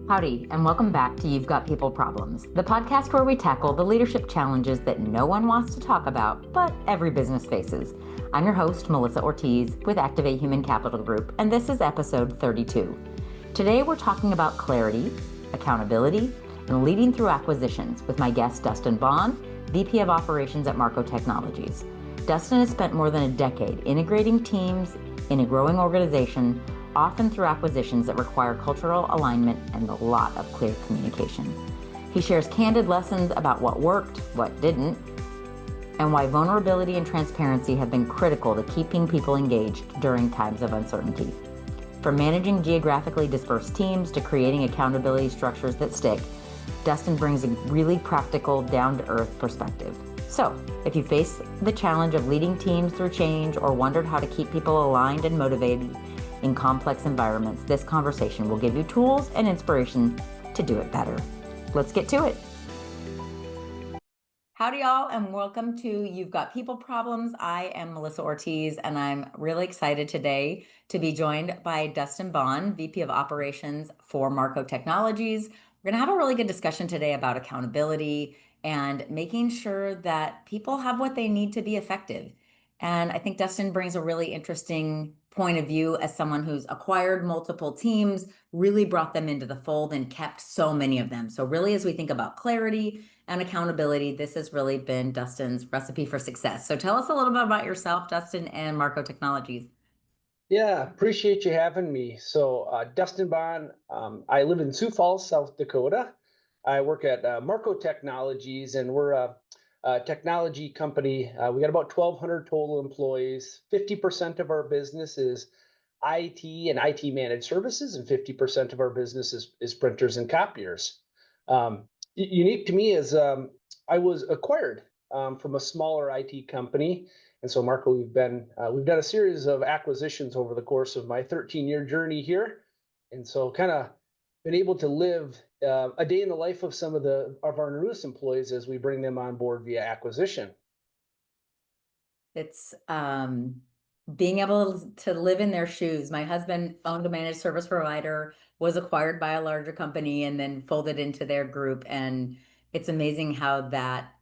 Howdy, and welcome back to You've Got People Problems, the podcast where we tackle the leadership challenges that no one wants to talk about, but every business faces. I'm your host, Melissa Ortiz, with Activate Human Capital Group, and this is episode 32. Today, we're talking about clarity, accountability, and leading through acquisitions with my guest, Dustin Bonn, VP of Operations at Marco Technologies. Dustin has spent more than a decade integrating teams in a growing organization, often through acquisitions that require cultural alignment and a lot of clear communication. He shares candid lessons about what worked, what didn't, and why vulnerability and transparency have been critical to keeping people engaged during times of uncertainty. From managing geographically dispersed teams to creating accountability structures that stick, Dustin brings a really practical, down-to-earth perspective. So, if you face the challenge of leading teams through change or wondered how to keep people aligned and motivated in complex environments, this conversation will give you tools and inspiration to do it better. Let's get to it. Howdy, y'all, and welcome to You've Got People Problems. I am Melissa Ortiz, and I'm really excited today to be joined by Dustin Bonn, VP of Operations for Marco Technologies. We're going to have a really good discussion today about accountability and making sure that people have what they need to be effective. And I think Dustin brings a really interesting point of view as someone who's acquired multiple teams, really brought them into the fold and kept so many of them. So really, as we think about clarity and accountability, this has really been Dustin's recipe for success. So tell us a little bit about yourself, Dustin, and Marco Technologies. Yeah, appreciate you having me. Dustin Bonn, I live in Sioux Falls, South Dakota. I work at Marco Technologies, and we're a technology company. We got about 1,200 total employees. 50% of our business is IT and IT managed services, and 50% of our business is printers and copiers. Unique to me is I was acquired from a smaller IT company. And so, Marco, we've done a series of acquisitions over the course of my 13-year journey here, and so kind of been able to live a day in the life of some of our newest employees as we bring them on board via acquisition. It's being able to live in their shoes. My husband owned a managed service provider, was acquired by a larger company, and then folded into their group. And it's amazing how that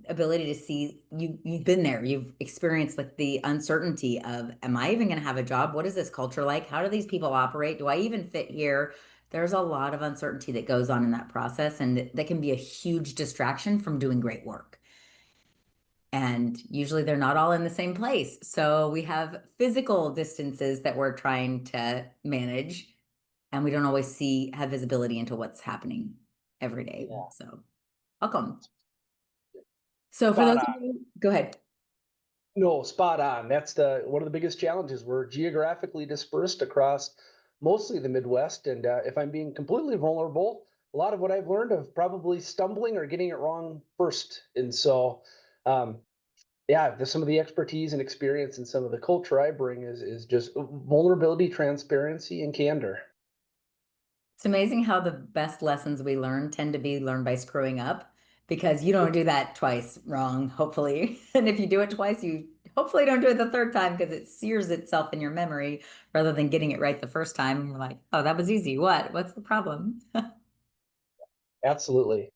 ability to see you've been there, you've experienced like the uncertainty of, am I even going to have a job? What is this culture like? How do these people operate? Do I even fit here? There's a lot of uncertainty that goes on in that process, and that can be a huge distraction from doing great work. And usually they're not all in the same place. So we have physical distances that we're trying to manage, and we don't always have visibility into what's happening every day. Yeah. So welcome. So for Spot those of on. you, go ahead. No, spot on. That's one of the biggest challenges. We're geographically dispersed across mostly the Midwest, and if I'm being completely vulnerable, a lot of what I've learned of probably stumbling or getting it wrong first. And so, yeah, some of the expertise and experience and some of the culture I bring is just vulnerability, transparency, and candor. It's amazing how the best lessons we learn tend to be learned by screwing up, because you don't do that twice wrong, hopefully. And if you do it twice, you hopefully don't do it the third time, because it sears itself in your memory rather than getting it right the first time. And we're like, oh, that was easy. What's the problem? Absolutely.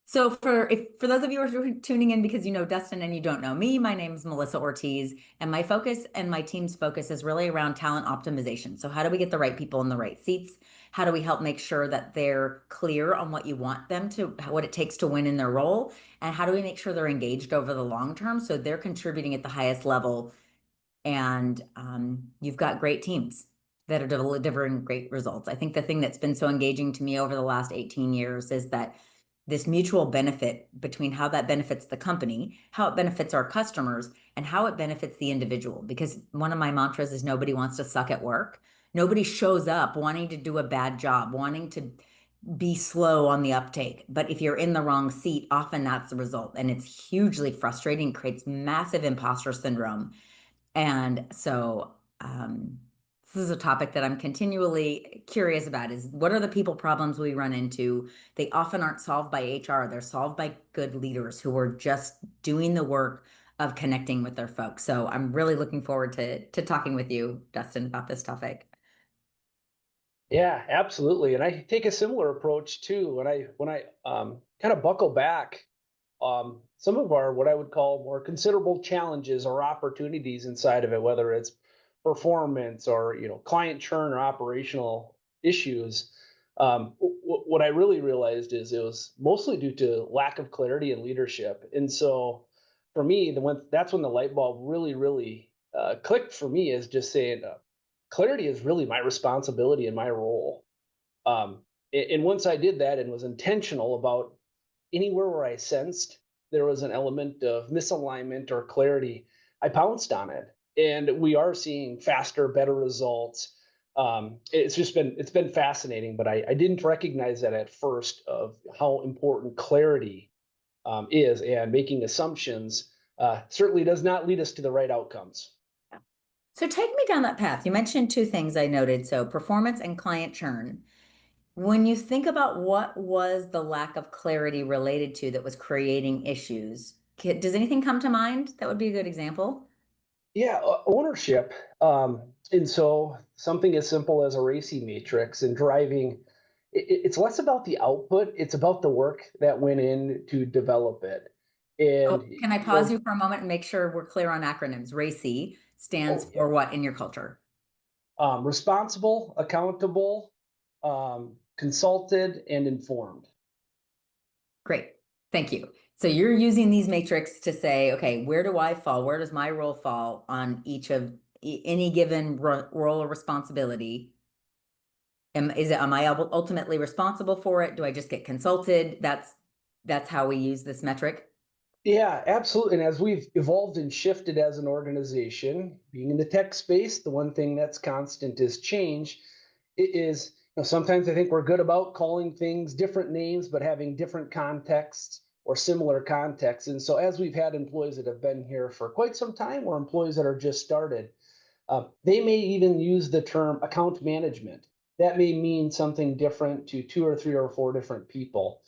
So for those of you who are tuning in because you know Dustin and you don't know me, my name is Melissa Ortiz, and my focus and my team's focus is really around talent optimization. So how do we get the right people in the right seats? How do we help make sure that they're clear on what you want them to, what it takes to win in their role? And how do we make sure they're engaged over the long term so they're contributing at the highest level? And you've got great teams that are delivering great results. I think the thing that's been so engaging to me over the last 18 years is that this mutual benefit between how that benefits the company, how it benefits our customers, and how it benefits the individual. Because one of my mantras is nobody wants to suck at work. Nobody shows up wanting to do a bad job, wanting to be slow on the uptake. But if you're in the wrong seat, often that's the result. And it's hugely frustrating, creates massive imposter syndrome. And so this is a topic that I'm continually curious about, is what are the people problems we run into? They often aren't solved by HR. They're solved by good leaders who are just doing the work of connecting with their folks. So I'm really looking forward to talking with you, Dustin, about this topic. Yeah, absolutely. And I take a similar approach too. When I kind of buckle back, some of our what I would call more considerable challenges or opportunities inside of it, whether it's performance or client churn or operational issues. What I really realized is it was mostly due to lack of clarity and leadership. And so for me, that's when the light bulb really clicked for me, is just saying clarity is really my responsibility and my role. And once I did that and was intentional about anywhere where I sensed there was an element of misalignment or clarity, I pounced on it. And we are seeing faster, better results. It's been fascinating, but I didn't recognize that at first of how important clarity is, and making assumptions certainly does not lead us to the right outcomes. Yeah. So take me down that path. You mentioned two things I noted. So performance and client churn. When you think about what was the lack of clarity related to that was creating issues, does anything come to mind that would be a good example? Yeah, ownership. And so something as simple as a RACI matrix and driving, it's less about the output, it's about the work that went in to develop it. Oh, And, can I pause you for a moment and make sure we're clear on acronyms? RACI stands oh, yeah. for what in your culture? Responsible, accountable, consulted, and informed. Great. Thank you. So you're using these matrix to say, okay, where do I fall? Where does my role fall on each of any given role or responsibility? Am I ultimately responsible for it? Do I just get consulted? That's how we use this metric. Yeah, absolutely. And as we've evolved and shifted as an organization, being in the tech space, the one thing that's constant is change. It is, sometimes I think we're good about calling things different names, but having different contexts or similar contexts. And so as we've had employees that have been here for quite some time, or employees that are just started, they may even use the term account management. That may mean something different to two or three or four different people.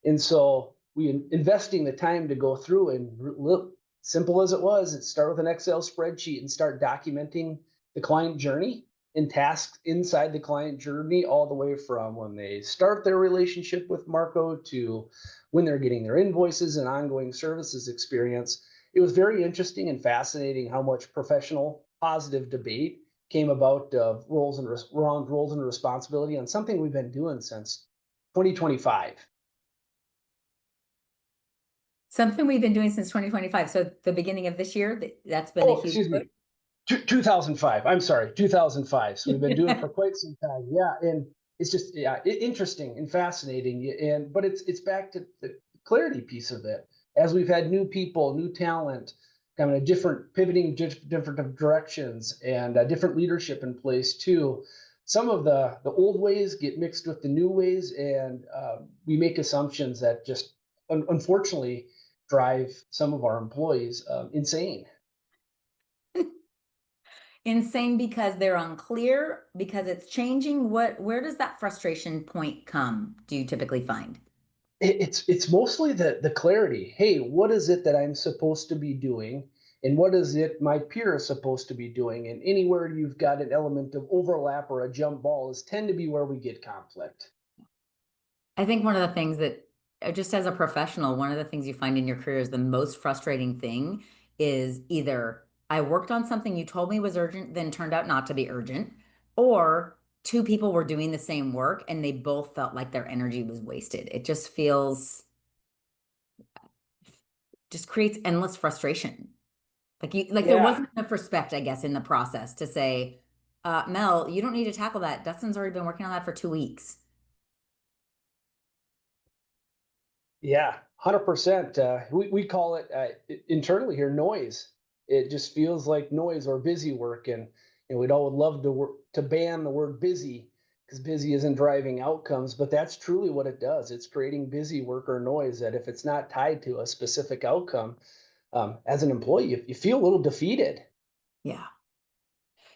And so we investing the time to go through and look, simple as it was, it start with an Excel spreadsheet and start documenting the client journey and tasks inside the client journey, all the way from when they start their relationship with Marco to when they're getting their invoices and ongoing services experience. It was very interesting and fascinating how much professional positive debate came about of around roles and responsibility on something we've been doing since 2025. Something we've been doing since 2025. So the beginning of this year, that's been a Oh, huge excuse push. me. 2005. I'm sorry, 2005. So we've been doing it for quite some time. Yeah, and it's just, yeah, interesting and fascinating. And but it's back to the clarity piece of it. As we've had new people, new talent, kind of different pivoting, different directions, and different leadership in place too. Some of the old ways get mixed with the new ways, and we make assumptions that just unfortunately drive some of our employees insane. Insane because they're unclear, because it's changing. Where does that frustration point come, do you typically find? It's mostly the clarity. Hey, what is it that I'm supposed to be doing, and what is it my peer is supposed to be doing? And anywhere you've got an element of overlap or a jump ball is tend to be where we get conflict. I think one of the things that, just as a professional, one of the things you find in your career is the most frustrating thing is either I worked on something you told me was urgent, then turned out not to be urgent, or two people were doing the same work and they both felt like their energy was wasted. It just feels, just creates endless frustration. Like there Yeah, wasn't enough respect, I guess, in the process to say, Mel, you don't need to tackle that. Dustin's already been working on that for 2 weeks. yeah, 100%. We call it internally here noise. It just feels like noise or busy work, and we'd all would love to ban the word busy because busy isn't driving outcomes, but that's truly what it does. It's creating busy work or noise that if it's not tied to a specific outcome, as an employee, you feel a little defeated. Yeah.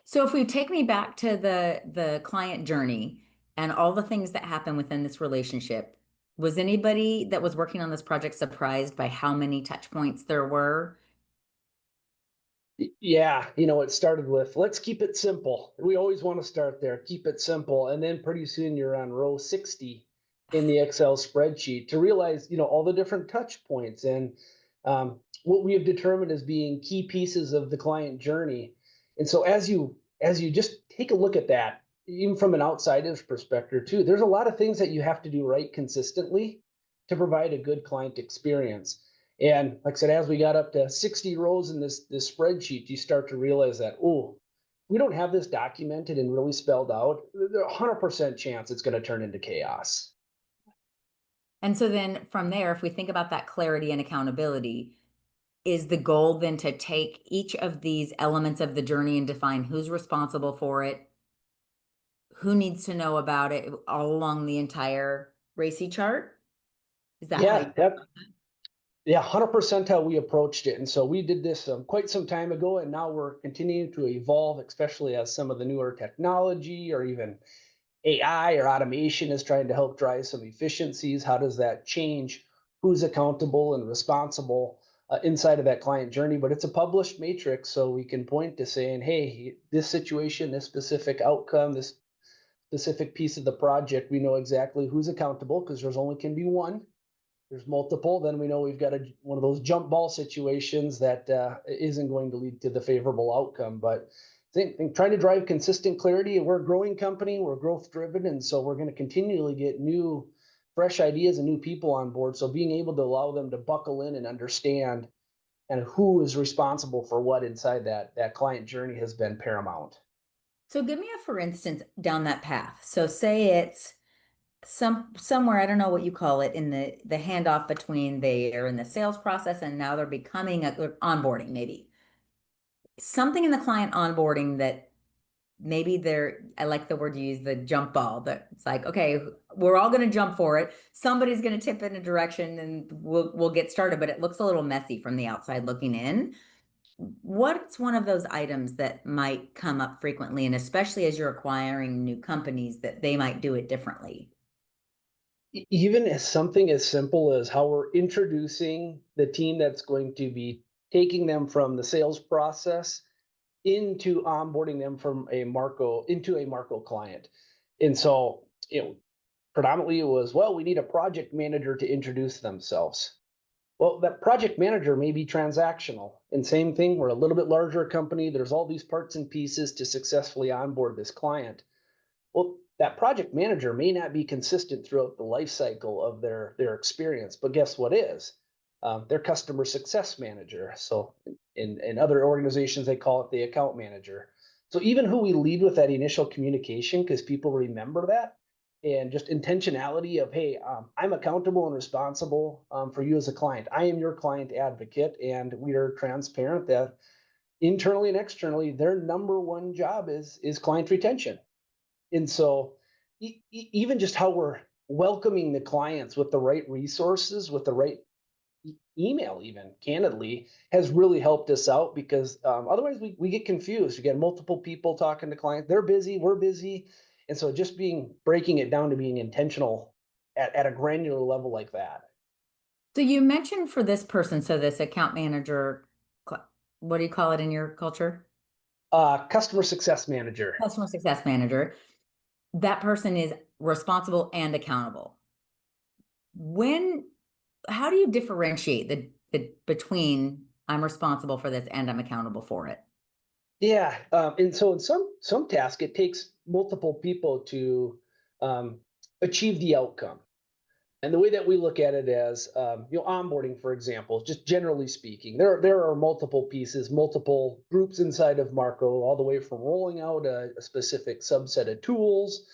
So if we take me back to the client journey and all the things that happen within this relationship, was anybody that was working on this project surprised by how many touch points there were? Yeah, it started with let's keep it simple. We always want to start there, keep it simple. And then pretty soon you're on row 60 in the Excel spreadsheet to realize, all the different touch points and what we have determined as being key pieces of the client journey. And so as you just take a look at that, even from an outsider's perspective too, there's a lot of things that you have to do right consistently to provide a good client experience. And like I said, as we got up to 60 rows in this spreadsheet, you start to realize that, oh, we don't have this documented and really spelled out. There's a 100% chance it's going to turn into chaos. And so then from there, if we think about that clarity and accountability, is the goal then to take each of these elements of the journey and define who's responsible for it, who needs to know about it all along the entire RACI chart? Is that how Yeah, you? yeah, 100% how we approached it. And so we did this quite some time ago, and now we're continuing to evolve, especially as some of the newer technology or even AI or automation is trying to help drive some efficiencies. How does that change who's accountable and responsible inside of that client journey? But it's a published matrix, so we can point to saying, hey, this situation, this specific outcome, this specific piece of the project, we know exactly who's accountable because there's only can be one. There's multiple, then we know we've got one of those jump ball situations that isn't going to lead to the favorable outcome. But think trying to drive consistent clarity. We're a growing company, we're growth driven, and so we're going to continually get new, fresh ideas and new people on board. So being able to allow them to buckle in and understand and who is responsible for what inside that client journey has been paramount. So give me a for instance down that path. So say it's somewhere, I don't know what you call it, in the handoff between they are in the sales process and now they're becoming onboarding, maybe. Something in the client onboarding that maybe I like the word you use, the jump ball, that it's like, okay, we're all going to jump for it. Somebody's going to tip in a direction and we'll get started, but it looks a little messy from the outside looking in. What's one of those items that might come up frequently, and especially as you're acquiring new companies, that they might do it differently? Even as something as simple as how we're introducing the team that's going to be taking them from the sales process into onboarding them from a Marco into a Marco client. And so, predominantly it was, well, we need a project manager to introduce themselves. Well, that project manager may be transactional. And same thing, we're a little bit larger company. There's all these parts and pieces to successfully onboard this client. Well, that project manager may not be consistent throughout the life cycle of their experience, but guess what is? Their customer success manager. So in other organizations, they call it the account manager. So even who we lead with that initial communication, because people remember that, and just intentionality of, hey, I'm accountable and responsible for you as a client. I am your client advocate, and we are transparent that internally and externally, their number one job is client retention. And so even just how we're welcoming the clients with the right resources, with the right email, even candidly, has really helped us out because otherwise we get confused. You get multiple people talking to clients. They're busy, we're busy. And so just breaking it down to being intentional at a granular level like that. So you mentioned for this person, so this account manager, what do you call it in your culture? Customer success manager. Customer success manager. That person is responsible and accountable. When, how do you differentiate the between I'm responsible for this and I'm accountable for it? Yeah, and so in some task, it takes multiple people to um, achieve the outcome. And the way that we look at it as, onboarding, for example, just generally speaking, there are multiple pieces, multiple groups inside of Marco, all the way from rolling out a specific subset of tools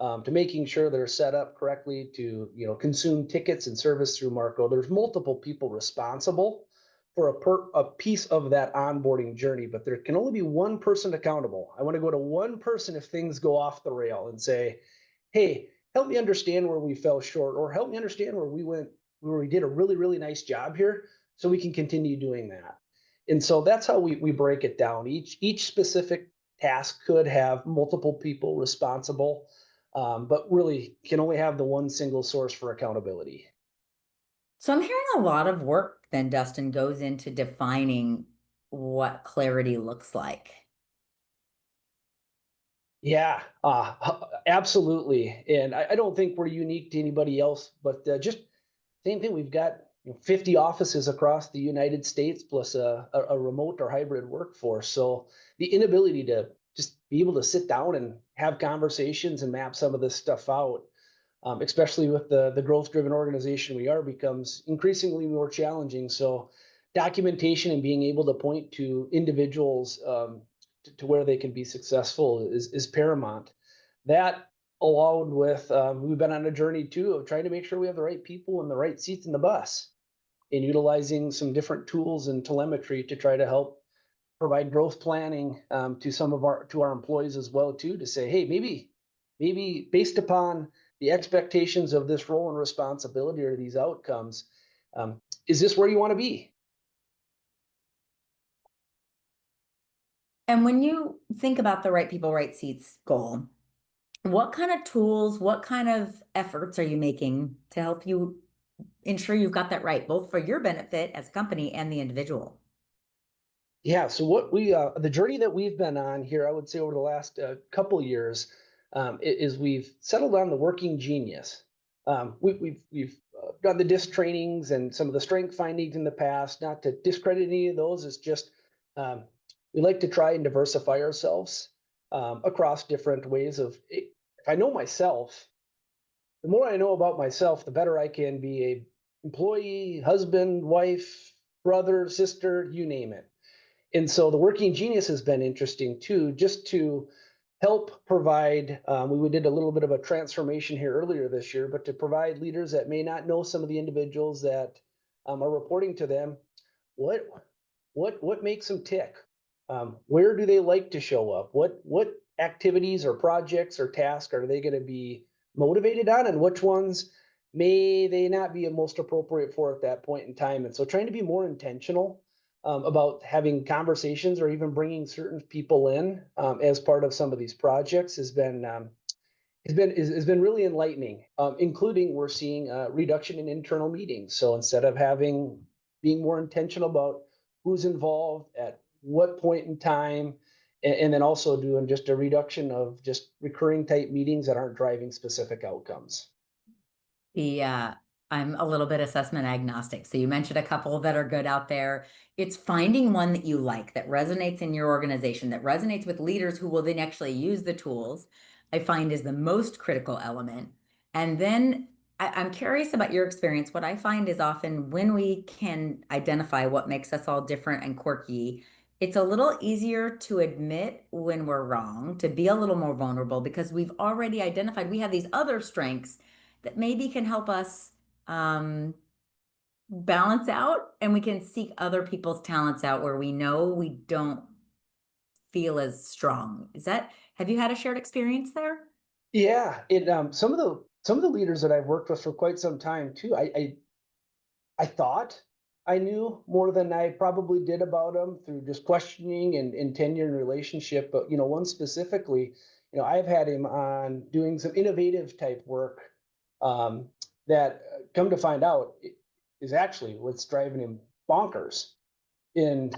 to making sure they're set up correctly to consume tickets and service through Marco. There's multiple people responsible for a piece of that onboarding journey, but there can only be one person accountable. I want to go to one person if things go off the rail and say, hey, help me understand where we fell short, or help me understand where we did a really, really nice job here, so we can continue doing that. And so that's how we break it down. Each specific task could have multiple people responsible, but really can only have the one single source for accountability. So I'm hearing a lot of work then, Dustin, goes into defining what clarity looks like. Yeah, absolutely. And I don't think we're unique to anybody else, but just same thing. We've got 50 offices across the United States plus a remote or hybrid workforce. So the inability to just be able to sit down and have conversations and map some of this stuff out, especially with the growth driven organization we are, becomes increasingly more challenging. So documentation and being able to point to individuals to where they can be successful is paramount. That along with we've been on a journey too of trying to make sure we have the right people in the right seats in the bus and utilizing some different tools and telemetry to try to help provide growth planning to some of our employees as well too, to say, hey, maybe based upon the expectations of this role and responsibility or these outcomes, is this where you want to be? And when you think about the right people, right seats goal, what kind of tools, what kind of efforts are you making to help you ensure you've got that right, both for your benefit as a company and the individual? Yeah, so what we the journey that we've been on here, I would say over the last couple years, is we've settled on the working genius. We've done the disc trainings and some of the strength findings in the past. Not to discredit any of those, it's just um, we like to try and diversify ourselves across different ways of. If I know myself, the more I know about myself, the better I can be a employee, husband, wife, brother, sister, you name it. And so the working genius has been interesting too, just to help provide. We did a little bit of a transformation here earlier this year, but to provide leaders that may not know some of the individuals that are reporting to them, what what makes them tick? Where do they like to show up? What activities or projects or tasks are they going to be motivated on, and which ones may they not be most appropriate for at that point in time? And so, trying to be more intentional about having conversations or even bringing certain people in as part of some of these projects has been really enlightening. Including we're seeing a reduction in internal meetings. So instead of having being more intentional about who's involved at what point in time, and then also doing just a reduction of just recurring type meetings that aren't driving specific outcomes. The I'm a little bit assessment agnostic. So you mentioned a couple that are good out there. It's finding one that you like, that resonates in your organization, that resonates with leaders who will then actually use the tools, I find is the most critical element. And then I'm curious about your experience. What I find is often when we can identify what makes us all different and quirky, it's a little easier to admit when we're wrong, to be a little more vulnerable because we've already identified we have these other strengths that maybe can help us um, balance out, and we can seek other people's talents out where we know we don't feel as strong. Is that, have you had a shared experience there? Yeah, it some of the leaders that I've worked with for quite some time too. I thought I knew more than I probably did about them through just questioning and tenure and relationship. But one specifically, I've had him on doing some innovative type work um, that come to find out is actually what's driving him bonkers. And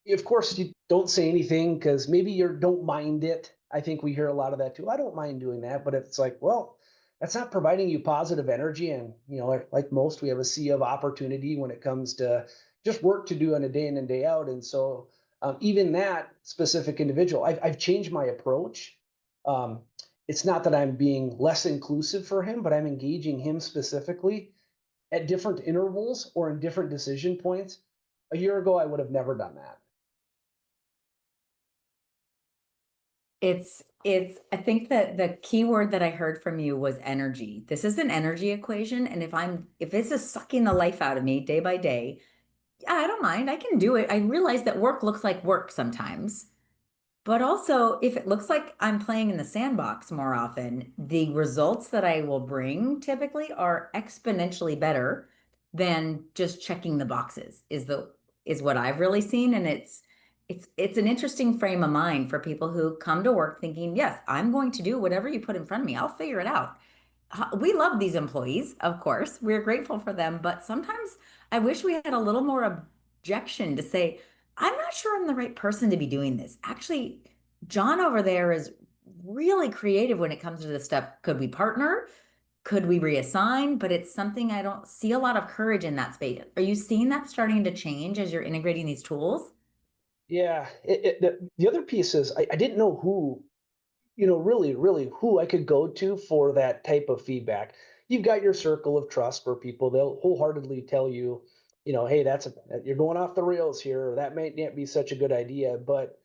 of course, you don't say anything because maybe you don't mind it. I think we hear a lot of that too. I don't mind doing that, but it's like, well, that's not providing you positive energy. And like most, we have a sea of opportunity when it comes to just work to do on a day in and day out. And so, even that specific individual, I've changed my approach. Um, it's not that I'm being less inclusive for him, but I'm engaging him specifically at different intervals or in different decision points. A year ago, I would have never done that. It's I think that the key word that I heard from you was energy. This is an energy equation. And if this is sucking the life out of me day by day, yeah, I don't mind. I can do it. I realize that work looks like work sometimes. But also, if it looks like I'm playing in the sandbox more often, the results that I will bring typically are exponentially better than just checking the boxes, is what I've really seen. And it's an interesting frame of mind for people who come to work thinking, yes, I'm going to do whatever you put in front of me. I'll figure it out. We love these employees, of course. We're grateful for them, but sometimes I wish we had a little more objection to say, I'm not sure I'm the right person to be doing this. Actually, John over there is really creative when it comes to this stuff. Could we partner? Could we reassign? But it's something I don't see a lot of courage in that space. Are you seeing that starting to change as you're integrating these tools? Yeah, the other piece is I didn't know who, really who I could go to for that type of feedback. You've got your circle of trust where people they'll wholeheartedly tell you, hey, you're going off the rails here, or that might not be such a good idea, but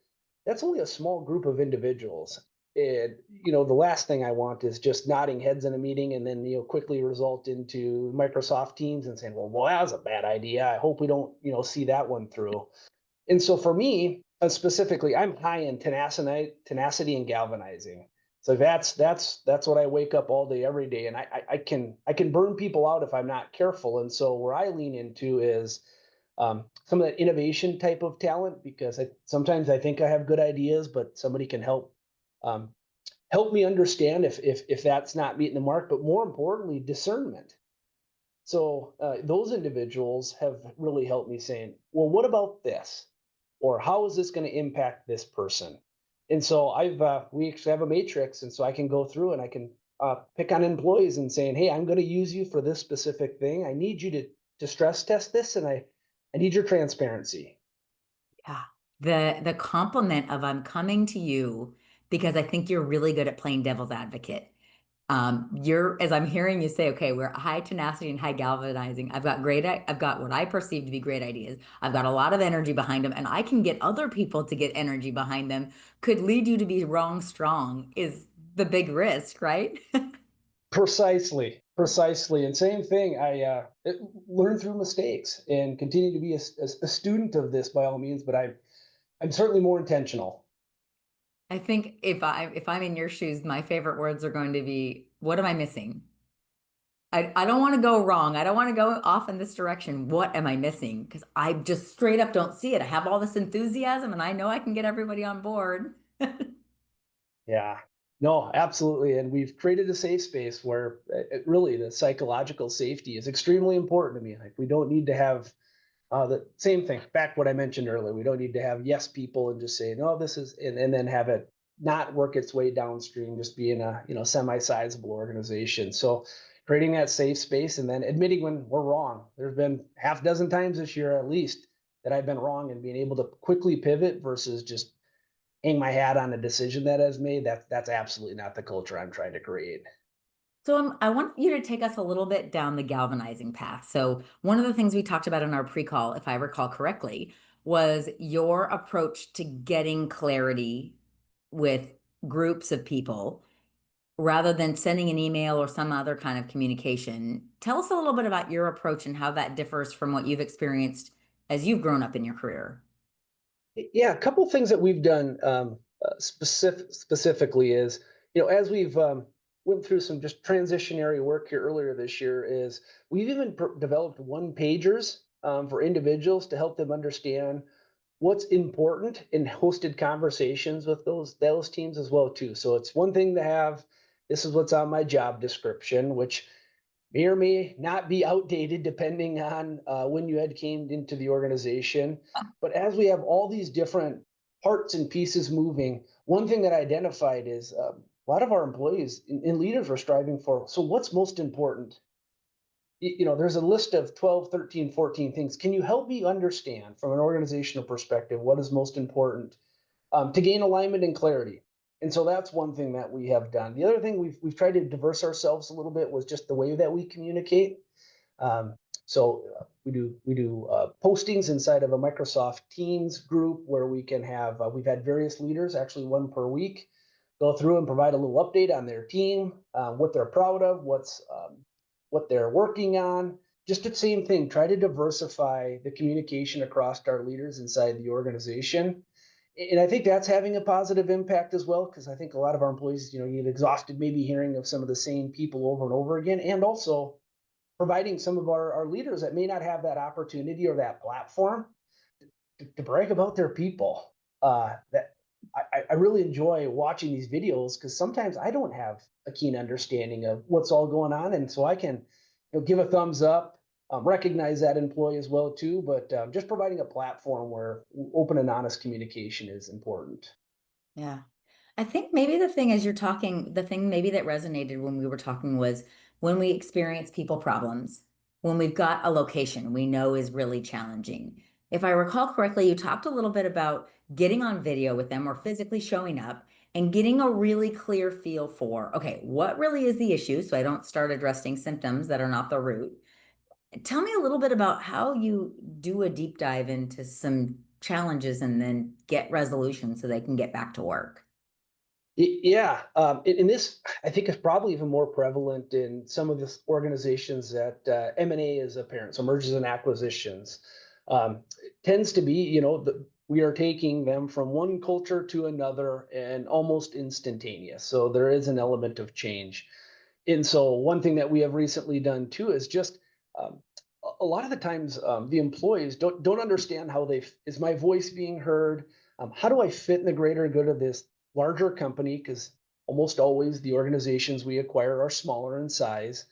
that's only a small group of individuals. And the last thing I want is just nodding heads in a meeting and then quickly result into Microsoft Teams and saying, well, that was a bad idea. I hope we don't see that one through. And so for me, specifically, I'm high in tenacity and galvanizing. So that's what I wake up all day, every day, and I can burn people out if I'm not careful. And so where I lean into is some of that innovation type of talent because sometimes I think I have good ideas, but somebody can um, help me understand if that's not meeting the mark. But more importantly, discernment. So those individuals have really helped me saying, well, what about this? Or how is this going to impact this person? And so we actually have a matrix, and so I can go through and I can pick on employees and saying, hey, I'm going to use you for this specific thing. I need you to stress test this, and I need your transparency. Yeah. The compliment of I'm coming to you because I think you're really good at playing devil's advocate. You're, as I'm hearing you say, okay, we're high tenacity and high galvanizing. I've got what I perceive to be great ideas. I've got a lot of energy behind them, and I can get other people to get energy behind them. Could lead you to be wrong strong is the big risk, right? Precisely, and same thing. I learn through mistakes and continue to be a student of this by all means. But I'm certainly more intentional. I think if I'm in your shoes, my favorite words are going to be, what am I missing? I don't want to go wrong. I don't want to go off in this direction. What am I missing? Because I just straight up don't see it. I have all this enthusiasm and I know I can get everybody on board. Yeah. No, absolutely. And we've created a safe space where really the psychological safety is extremely important to me. Like we don't need to have the same thing. Back what I mentioned earlier, we don't need to have yes people and just say no, this is, and then have it not work its way downstream, just being a semi-sizable organization. So creating that safe space and then admitting when we're wrong. There's been half dozen times this year at least that I've been wrong and being able to quickly pivot versus just hang my hat on a decision that is made. That's absolutely not the culture I'm trying to create. So I want you to take us a little bit down the galvanizing path. So one of the things we talked about in our pre-call, if I recall correctly, was your approach to getting clarity with groups of people rather than sending an email or some other kind of communication. Tell us a little bit about your approach and how that differs from what you've experienced as you've grown up in your career. Yeah, a couple things that we've done specifically is, as we've went through some just transitionary work here earlier this year, is we've even developed one pagers for individuals to help them understand what's important in hosted conversations with those teams as well too. So it's one thing to have this is what's on my job description, which may or may not be outdated depending on when you had came into the organization. But as we have all these different parts and pieces moving, one thing that I identified is a lot of our employees and leaders are striving for. So what's most important? There's a list of 12, 13, 14 things. Can you help me understand from an organizational perspective what is most important to gain alignment and clarity? And so that's one thing that we have done. The other thing we've tried to diverse ourselves a little bit was just the way that we communicate. Um, so we do postings inside of a Microsoft Teams group where we can have we've had various leaders, actually one per week, go through and provide a little update on their team, what they're proud of, what they're working on. Just the same thing. Try to diversify the communication across our leaders inside the organization. And I think that's having a positive impact as well, because I think a lot of our employees, get exhausted maybe hearing of some of the same people over and over again, and also providing some of our leaders that may not have that opportunity or that platform to brag about their people. That I really enjoy watching these videos because sometimes I don't have a keen understanding of what's all going on, and so I can give a thumbs up. recognize that employee as well too. But just providing a platform where open and honest communication is important. Yeah. I think maybe the thing as you're talking, the thing maybe that resonated when we were talking was when we experience people problems, when we've got a location we know is really challenging. If I recall correctly, you talked a little bit about getting on video with them or physically showing up and getting a really clear feel for, okay, what really is the issue? So I don't start addressing symptoms that are not the root. Tell me a little bit about how you do a deep dive into some challenges and then get resolution so they can get back to work. Yeah, and this I think is probably even more prevalent in some of the organizations that M&A is a parent, so mergers and acquisitions. It tends to be, we are taking them from one culture to another and almost instantaneous. So there is an element of change. And so one thing that we have recently done too is just um, a lot of the times the employees don't understand how is my voice being heard? How do I fit in the greater good of this larger company? Because almost always the organizations we acquire are smaller in size.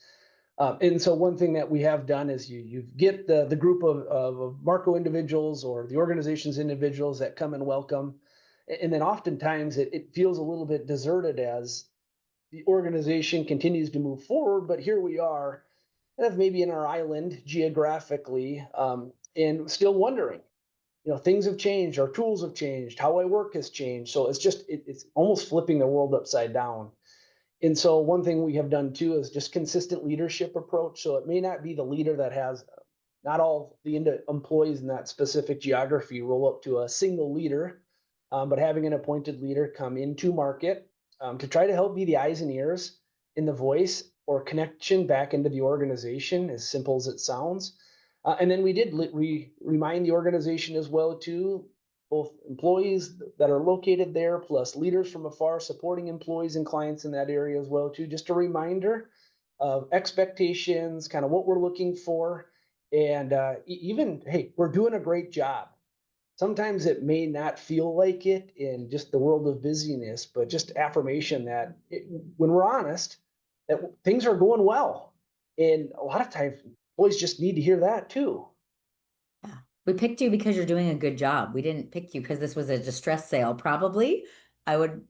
And so one thing that we have done is you get the group of Marco individuals or the organization's individuals that come and welcome. And then oftentimes it feels a little bit deserted as the organization continues to move forward, but here we are, kind of maybe in our island geographically, and still wondering. Things have changed, our tools have changed, how I work has changed. So it's almost flipping the world upside down. And so one thing we have done too is just consistent leadership approach. So it may not be the leader that has not all the employees in that specific geography roll up to a single leader, but having an appointed leader come into market to try to help be the eyes and ears in the voice or connection back into the organization, as simple as it sounds. And then we did remind the organization as well too, both employees that are located there, plus leaders from afar supporting employees and clients in that area as well too. Just a reminder of expectations, kind of what we're looking for, and even hey, we're doing a great job. Sometimes it may not feel like it in just the world of busyness, but just affirmation that when we're honest, that things are going well. And a lot of times, employees just need to hear that too. Yeah. We picked you because you're doing a good job. We didn't pick you because this was a distress sale, probably, I would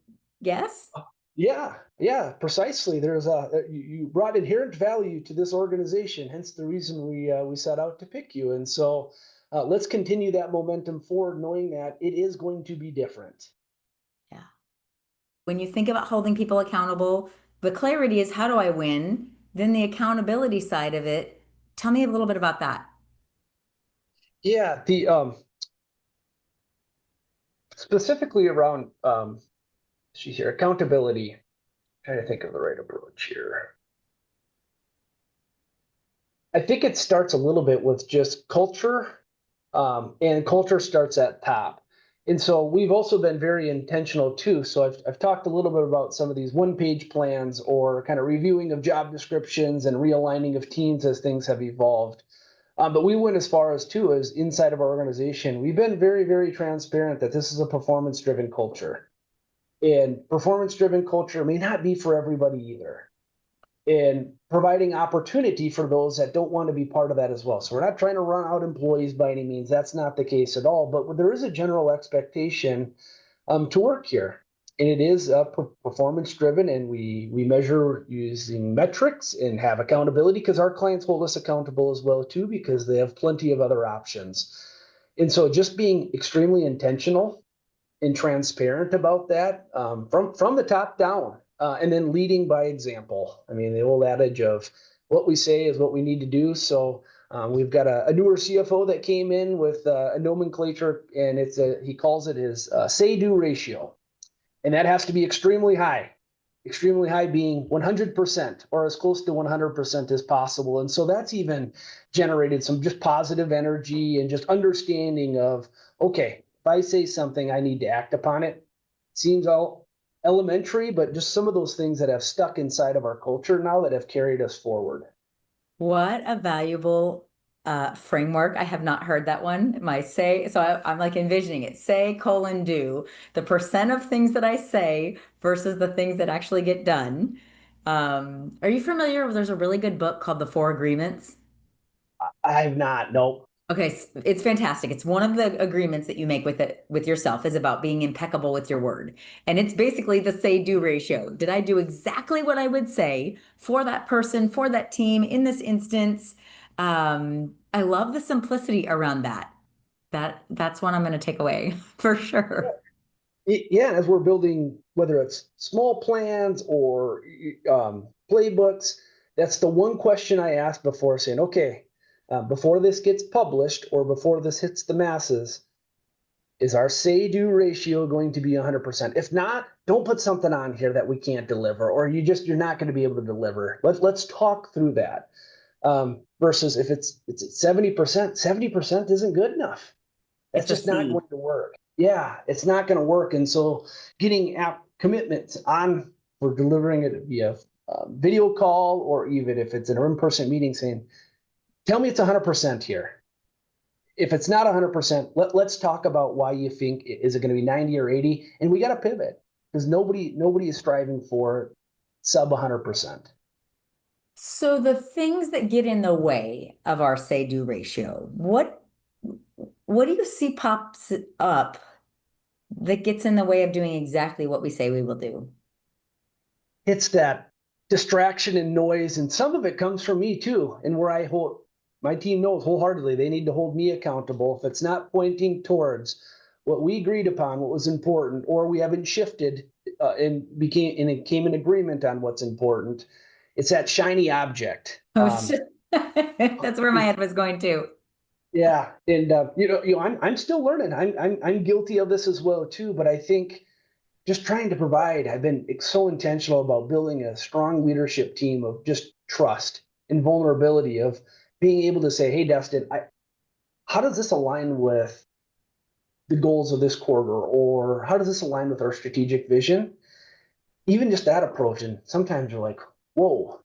guess. Yeah, yeah, precisely. You brought inherent value to this organization, hence the reason we set out to pick you. And so let's continue that momentum forward, knowing that it is going to be different. Yeah. When you think about holding people accountable, the clarity is how do I win? Then the accountability side of it, tell me a little bit about that. Yeah, the specifically around she's here accountability. Trying to think of the right approach here. I think it starts a little bit with just culture, and culture starts at top. And so we've also been very intentional too. So I've talked a little bit about some of these one-page plans or kind of reviewing of job descriptions and realigning of teams as things have evolved. But we went as far as too as inside of our organization, we've been very, very transparent that this is a performance-driven culture. And performance-driven culture may not be for everybody either, and providing opportunity for those that don't want to be part of that as well. So we're not trying to run out employees by any means. That's not the case at all. But there is a general expectation to work here, and it is performance driven, and we measure using metrics and have accountability because our clients hold us accountable as well too because they have plenty of other options. And so just being extremely intentional and transparent about that from the top down, and then leading by example. I mean, the old adage of what we say is what we need to do. So we've got a newer CFO that came in with a nomenclature, and he calls it his say-do ratio, and that has to be extremely high. Extremely high being 100% or as close to 100% as possible. And so that's even generated some just positive energy and just understanding of, okay, if I say something, I need to act upon it. Seems all elementary, but just some of those things that have stuck inside of our culture now that have carried us forward. What a valuable framework. I have not heard that one. My say, so I'm like envisioning it. Say colon do the percent of things that I say versus the things that actually get done. Are you familiar? There's a really good book called The Four Agreements. I've not. Nope. Okay, it's fantastic. It's one of the agreements that you make with yourself is about being impeccable with your word. And it's basically the say-do ratio. Did I do exactly what I would say for that person, for that team in this instance? I love the simplicity around that. That's what I'm going to take away for sure. Yeah, as we're building, whether it's small plans or playbooks, that's the one question I ask before saying, okay, before this gets published or before this hits the masses, is our say-do ratio going to be 100%? If not, don't put something on here that we can't deliver, or you're not going to be able to deliver. Let's talk through that. Versus if it's at 70%, 70% isn't good enough. That's It's a just not seed. going to work. Yeah, it's not going to work. And so getting app commitments on for delivering it via video call, or even if it's an in-person meeting, saying, tell me it's 100% here. If it's not 100%, let's talk about why you think, is it going to be 90 or 80? And we got to pivot because nobody is striving for sub 100%. So the things that get in the way of our say-do ratio, what do you see pops up that gets in the way of doing exactly what we say we will do? It's that distraction and noise, and some of it comes from me too. And where I hold my team knows wholeheartedly they need to hold me accountable. If it's not pointing towards what we agreed upon, what was important, or we haven't shifted and it came in agreement on what's important, it's that shiny object. Oh, shit. That's where my head was going too. Yeah, and I'm still learning. I'm guilty of this as well too. But I think just trying to provide, I've been so intentional about building a strong leadership team of just trust and vulnerability, of being able to say, hey, Dustin, how does this align with the goals of this quarter? Or how does this align with our strategic vision? Even just that approach. And sometimes you're like, whoa,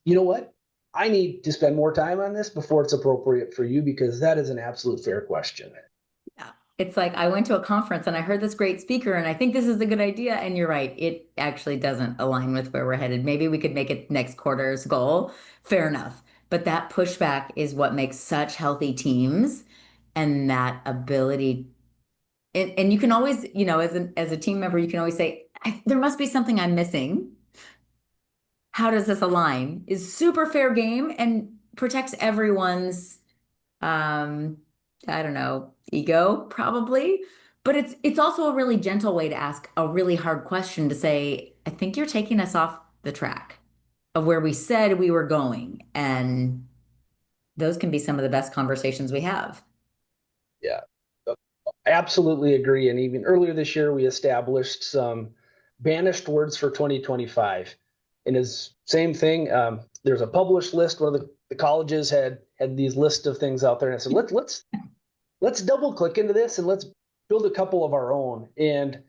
you know what? I need to spend more time on this before it's appropriate for you, because that is an absolute fair question. Yeah. It's like I went to a conference and I heard this great speaker and I think this is a good idea. And you're right, it actually doesn't align with where we're headed. Maybe we could make it next quarter's goal. Fair enough. But that pushback is what makes such healthy teams, and that ability. And you can always, as a team member, you can always say, there must be something I'm missing. How does this align? Is super fair game and protects everyone's um I don't know, ego probably, but it's also a really gentle way to ask a really hard question, to say, I think you're taking us off the track of where we said we were going, and those can be some of the best conversations we have. Yeah, absolutely agree. And even earlier this year, we established some banished words for 2025. And is same thing. There's a published list where the colleges had these list of things out there. And I said, let's double click into this and let's build a couple of our own. And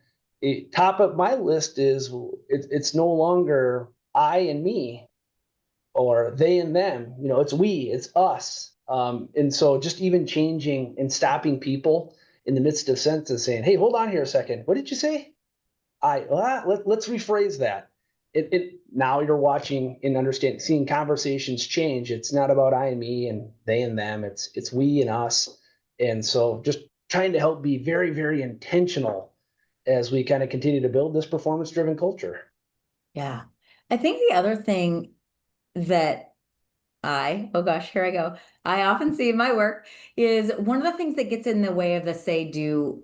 top of my list is it's no longer I and me or they and them. It's we, it's us. And so just even changing and stopping people in the midst of sentences, saying, hey, hold on here a second. What did you say? Let's rephrase that. Now you're watching and understanding, seeing conversations change. It's not about I and me and they and them. It's we and us. And so just trying to help be very, very intentional as we kind of continue to build this performance driven culture. Yeah. I think the other thing that oh gosh, here I go. I often see in my work is one of the things that gets in the way of the say do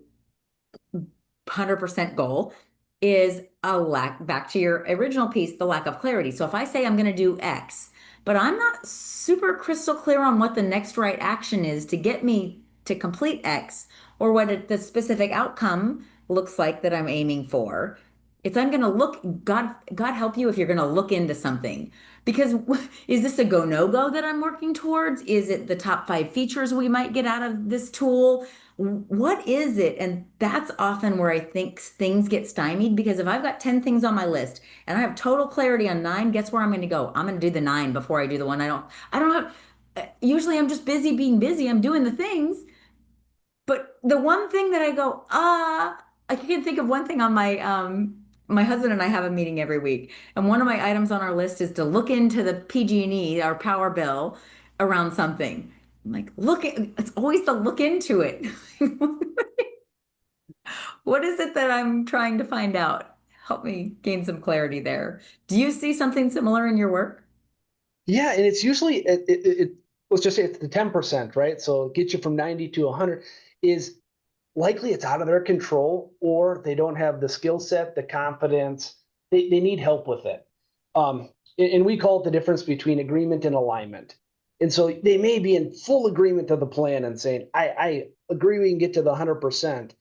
100% goal is a lack, back to your original piece, the lack of clarity. So if I say I'm going to do X, but I'm not super crystal clear on what the next right action is to get me to complete X, or what the specific outcome looks like that I'm aiming for. I'm going to look, God help you if you're going to look into something. Because is this a go, no go that I'm working towards? Is it the top 5 features we might get out of this tool? What is it? And that's often where I think things get stymied, because if I've got 10 things on my list and I have total clarity on 9, guess where I'm going to go? I'm going to do the 9 before I do the one I don't have. Usually I'm just busy being busy. I'm doing the things. But the one thing that I go, I can think of one thing on my husband and I have a meeting every week. And one of my items on our list is to look into the PG&E, our power bill, around something. I'm like, it's always the look into it. What is it that I'm trying to find out? Help me gain some clarity there. Do you see something similar in your work? Yeah, and it's usually let's just say it's the 10%, right? So get you from 90 to 100 is likely it's out of their control or they don't have the skill set, the confidence. They need help with it. And we call it the difference between agreement and alignment. And so they may be in full agreement of the plan and saying, I agree we can get to the 100%.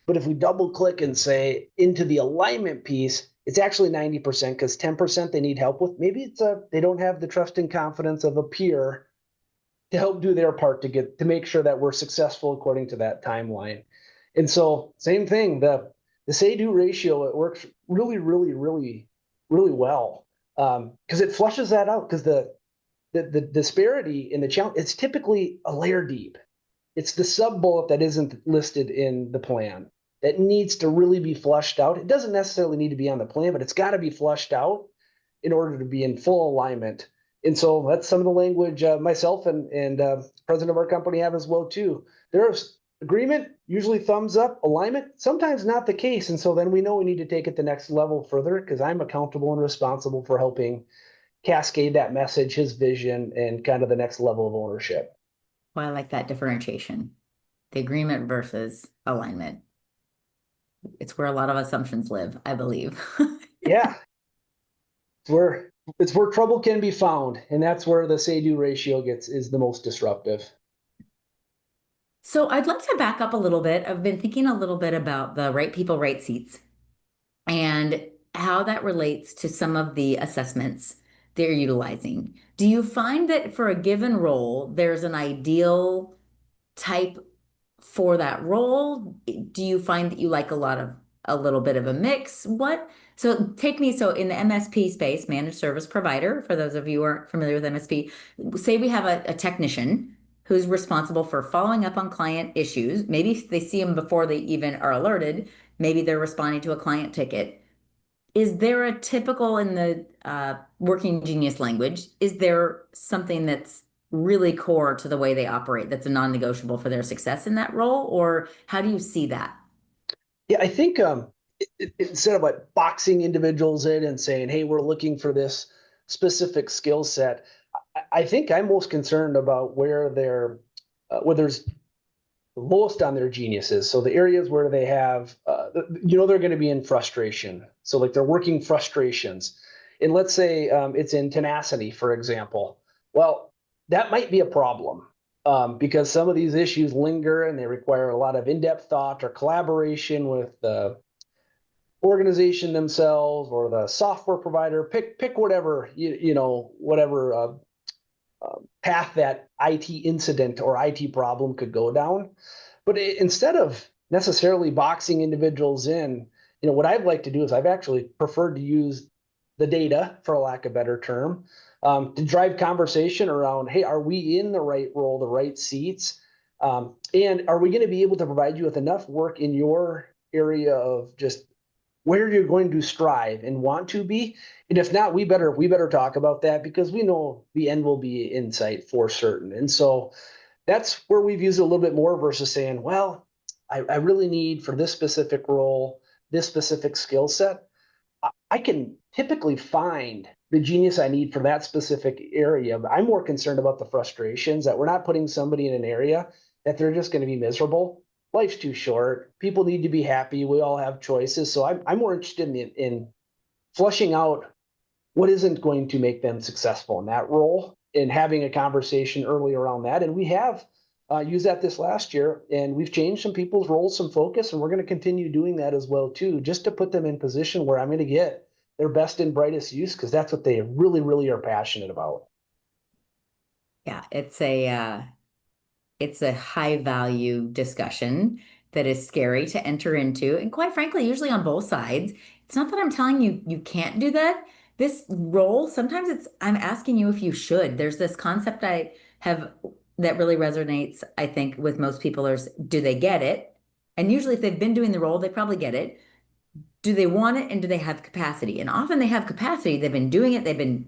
But if we double click and say into the alignment piece, it's actually 90% because 10% they need help with. Maybe they don't have the trust and confidence of a peer to help do their part to make sure that we're successful according to that timeline. And so same thing, the say-do ratio, it works really, really, really, really well because it flushes that out because the disparity in the challenge, it's typically a layer deep. It's the sub bullet that isn't listed in the plan that needs to really be flushed out. It doesn't necessarily need to be on the plan, but it's got to be flushed out in order to be in full alignment. And so that's some of the language myself and president of our company have as well too. There's agreement, usually thumbs up, alignment, sometimes not the case. And so then we know we need to take it the next level further because I'm accountable and responsible for helping cascade that message, his vision, and kind of the next level of ownership. Well, I like that differentiation, the agreement versus alignment. It's where a lot of assumptions live, I believe. Yeah, it's where trouble can be found, and that's where the say-do ratio is the most disruptive. So I'd like to back up a little bit. I've been thinking a little bit about the right people, right seats and how that relates to some of the assessments they're utilizing. Do you find that for a given role, there's an ideal type for that role? Do you find that you like a little bit of a mix? So in the MSP space, managed service provider, for those of you who aren't familiar with MSP, say we have a technician who's responsible for following up on client issues. Maybe they see them before they even are alerted. Maybe they're responding to a client ticket. Is there a typical in the working genius language? Is there something that's really core to the way they operate that's a non-negotiable for their success in that role? Or how do you see that? Yeah, I think instead of like boxing individuals in and saying, "Hey, we're looking for this specific skill set," I think I'm most concerned about where there's the lowest on their geniuses. So the areas where they have, they're going to be in frustration. So like they're working frustrations, and let's say it's in tenacity, for example. Well, that might be a problem because some of these issues linger and they require a lot of in-depth thought or collaboration with the organization themselves or the software provider. Pick whatever whatever path that IT incident or IT problem could go down. But instead of necessarily boxing individuals in, what I'd like to do is I've actually preferred to use the data, for lack of a better term, to drive conversation around, hey, are we in the right role, the right seats? And are we going to be able to provide you with enough work in your area of just where you're going to strive and want to be? And if not, we better talk about that because we know the end will be in sight for certain. And so that's where we've used it a little bit more versus saying, well, I really need for this specific role, this specific skill set. I can typically find the genius I need for that specific area. But I'm more concerned about the frustrations that we're not putting somebody in an area that they're just going to be miserable. Life's too short. People need to be happy. We all have choices. So I'm more interested in flushing out what isn't going to make them successful in that role and having a conversation early around that. And we have used that this last year, and we've changed some people's roles, some focus, and we're going to continue doing that as well too, just to put them in position where I'm going to get their best and brightest use because that's what they really, really are passionate about. Yeah, it's a high value discussion that is scary to enter into. And quite frankly, usually on both sides, it's not that I'm telling you you can't do that. This role, sometimes I'm asking you if you should. There's this concept I have that really resonates, I think, with most people is do they get it? And usually if they've been doing the role, they probably get it. do they want it and do they have capacity? And often they have capacity. They've been doing it. They've been,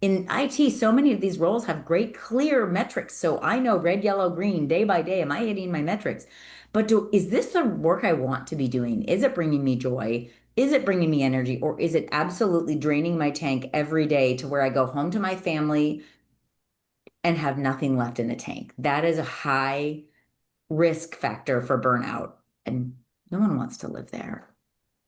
in IT, so many of these roles have great, clear metrics. So I know red, yellow, green, day by day. Am I hitting my metrics? But is this the work I want to be doing? Is it bringing me joy? Is it bringing me energy? Or is it absolutely draining my tank every day to where I go home to my family and have nothing left in the tank? That is a high risk factor for burnout. And no one wants to live there.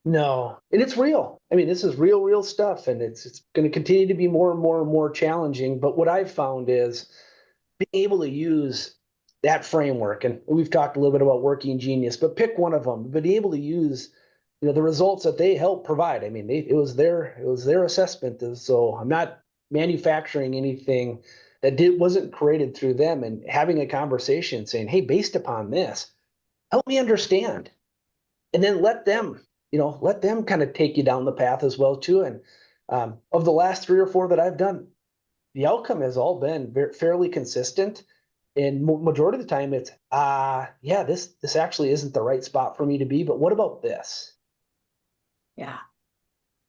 No, and it's real. I mean, this is real stuff, and it's going to continue to be more and more challenging. But what I've found is being able to use that framework, and we've talked a little bit about working genius, but pick one of them. But be able to use, the results that they help provide. I mean, it was their assessment, so I'm not manufacturing anything that wasn't created through them, and having a conversation saying, "Hey, based upon this, help me understand," and then let them kind of take you down the path as well too. And of the last 3 or 4 that I've done, the outcome has all been fairly consistent. And majority of the time, it's yeah, this actually isn't the right spot for me to be. But what about this? Yeah.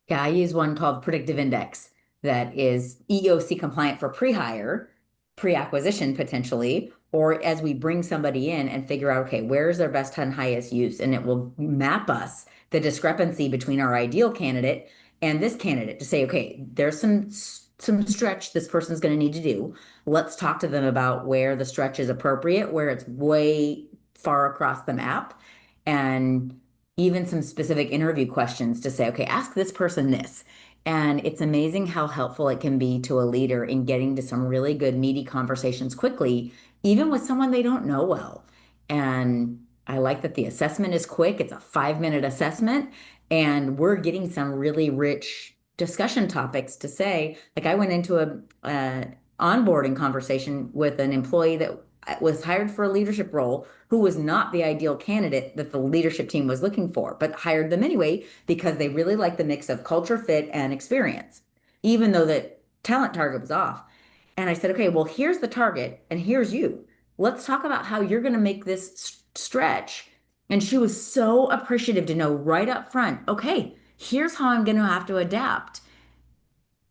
Yeah, I use one called Predictive Index that is EOC compliant for pre-hire, pre-acquisition potentially, or as we bring somebody in and figure out, okay, where's their best and highest use? And it will map us the discrepancy between our ideal candidate and this candidate to say, okay, there's some stretch this person's going to need to do. Let's talk to them about where the stretch is appropriate, where it's way far across the map, and even some specific interview questions to say, okay, ask this person this. And it's amazing how helpful it can be to a leader in getting to some really good, meaty conversations quickly, even with someone they don't know well. And I like that the assessment is quick. It's a 5-minute assessment, and we're getting some really rich discussion topics to say. Like I went into a onboarding conversation with an employee that was hired for a leadership role who was not the ideal candidate that the leadership team was looking for, but hired them anyway because they really liked the mix of culture fit and experience, even though the talent target was off. And I said, okay, well, here's the target and here's you. Let's talk about how you're going to make this stretch. And she was so appreciative to know right up front, okay, here's how I'm going to have to adapt.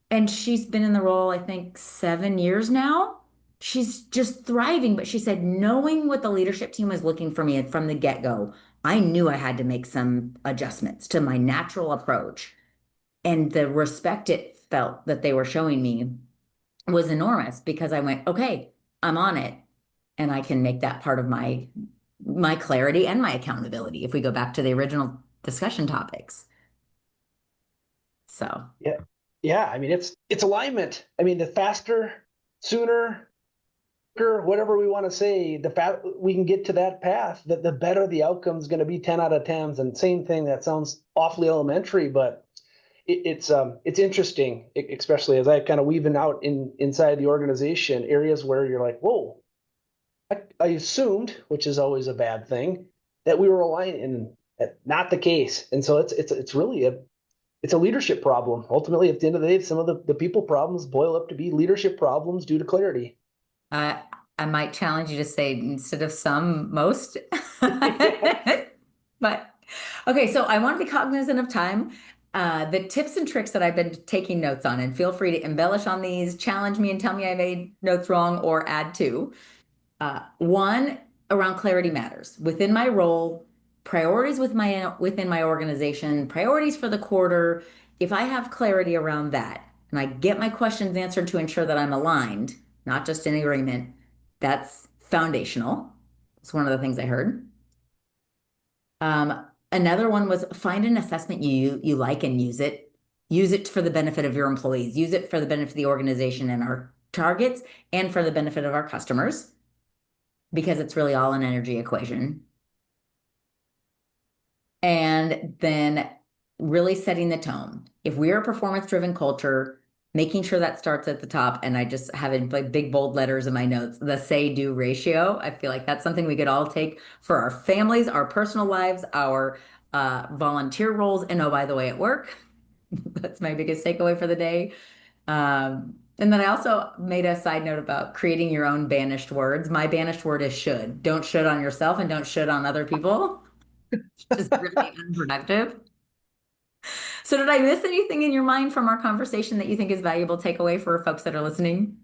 And she's been in the role, I think, 7 years now. She's just thriving. But she said, knowing what the leadership team was looking for me from the get-go, I knew I had to make some adjustments to my natural approach. And the respect it felt that they were showing me was enormous because I went, okay, I'm on it. And I can make that part of my clarity and my accountability if we go back to the original discussion topics. So Yeah, yeah. I mean, it's alignment. I mean, the faster, sooner, quicker, whatever we want to say, the we can get to that path, the better the outcome is going to be. 10 out of 10s. And same thing. That sounds awfully elementary, but it's interesting, especially as I kind of weaving out inside the organization areas where you're like, whoa, I assumed, which is always a bad thing, that we were aligned, and not the case. And so it's really it's a leadership problem. Ultimately, at the end of the day, some of the people problems boil up to be leadership problems due to clarity. I might challenge you to say instead of some, most. But okay, so I want to be cognizant of time. The tips and tricks that I've been taking notes on, and feel free to embellish on these, challenge me and tell me I made notes wrong or add to. One, around clarity matters within my role, priorities within my organization, priorities for the quarter. If I have clarity around that and I get my questions answered to ensure that I'm aligned, not just in agreement, that's foundational. It's one of the things I heard. Another one was find an assessment you like and use it. Use it for the benefit of your employees. Use it for the benefit of the organization and our targets, and for the benefit of our customers, because it's really all an energy equation. And then really setting the tone. If we're a performance-driven culture, making sure that starts at the top. And I just have it like big bold letters in my notes, the say-do ratio. I feel like that's something we could all take for our families, our personal lives, our volunteer roles, and oh, by the way, at work. That's my biggest takeaway for the day. And then I also made a side note about creating your own banished words. My banished word is should. Don't should on yourself and don't should on other people. Just really unproductive. So did I miss anything in your mind from our conversation that you think is valuable takeaway for folks that are listening?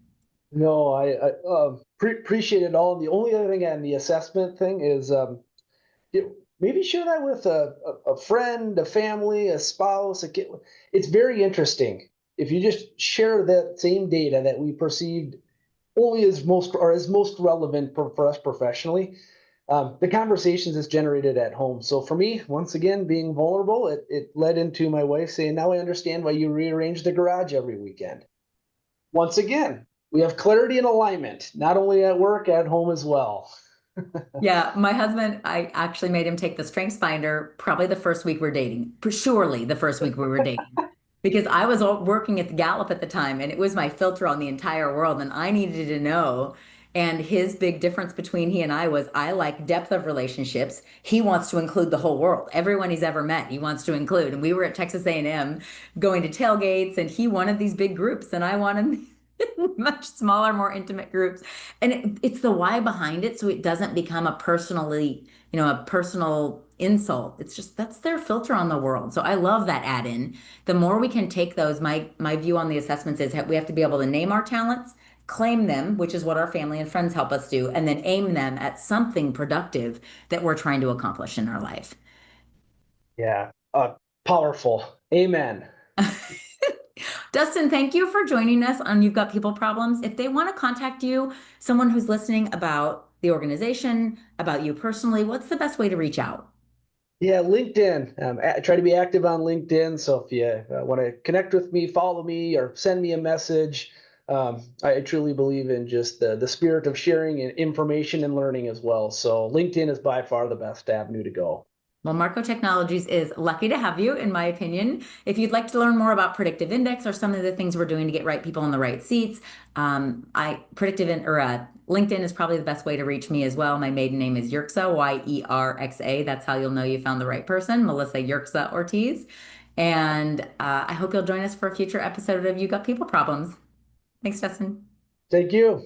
No, appreciate it all. The only other thing on the assessment thing is maybe share that with a friend, a family, a spouse. A kid. It's very interesting. If you just share that same data that we perceived only as most relevant for us professionally, the conversations is generated at home. So for me, once again, being vulnerable, it led into my wife saying, "Now I understand why you rearrange the garage every weekend." Once again, we have clarity and alignment, not only at work, at home as well. Yeah, my husband, I actually made him take the Strengths Finder probably the first week we're dating, for surely the first week we were dating, because I was working at the Gallup at the time and it was my filter on the entire world and I needed to know. And his big difference between he and I was I like depth of relationships. He wants to include the whole world. Everyone he's ever met, he wants to include. And we were at Texas A&M going to tailgates and he wanted these big groups and I wanted much smaller, more intimate groups. And it's the why behind it. So it doesn't become a a personal insult. It's just that's their filter on the world. So I love that add in. The more we can take those, my view on the assessments is we have to be able to name our talents, claim them, which is what our family and friends help us do, and then aim them at something productive that we're trying to accomplish in our life. Yeah, powerful. Amen. Dustin, thank you for joining us on You've Got People Problems. If they want to contact you, someone who's listening about the organization, about you personally, what's the best way to reach out? Yeah, LinkedIn. Try to be active on LinkedIn. So if you want to connect with me, follow me, or send me a message, I truly believe in just the spirit of sharing and information and learning as well. So LinkedIn is by far the best avenue to go. Well, Marco Technologies is lucky to have you, in my opinion. If you'd like to learn more about predictive index or some of the things we're doing to get right people in the right seats, LinkedIn is probably the best way to reach me as well. My maiden name is Yerxa, Yerxa. That's how you'll know you found the right person, Melissa Yerxa Ortiz. And I hope you'll join us for a future episode of You Got People Problems. Thanks, Justin. Thank you.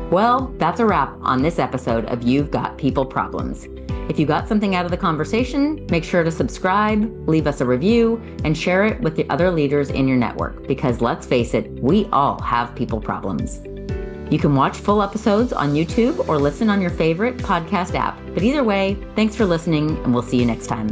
Well, that's a wrap on this episode of You've Got People Problems. If you got something out of the conversation, make sure to subscribe, leave us a review, and share it with the other leaders in your network, because let's face it, we all have people problems. You can watch full episodes on YouTube or listen on your favorite podcast app. But either way, thanks for listening, and we'll see you next time.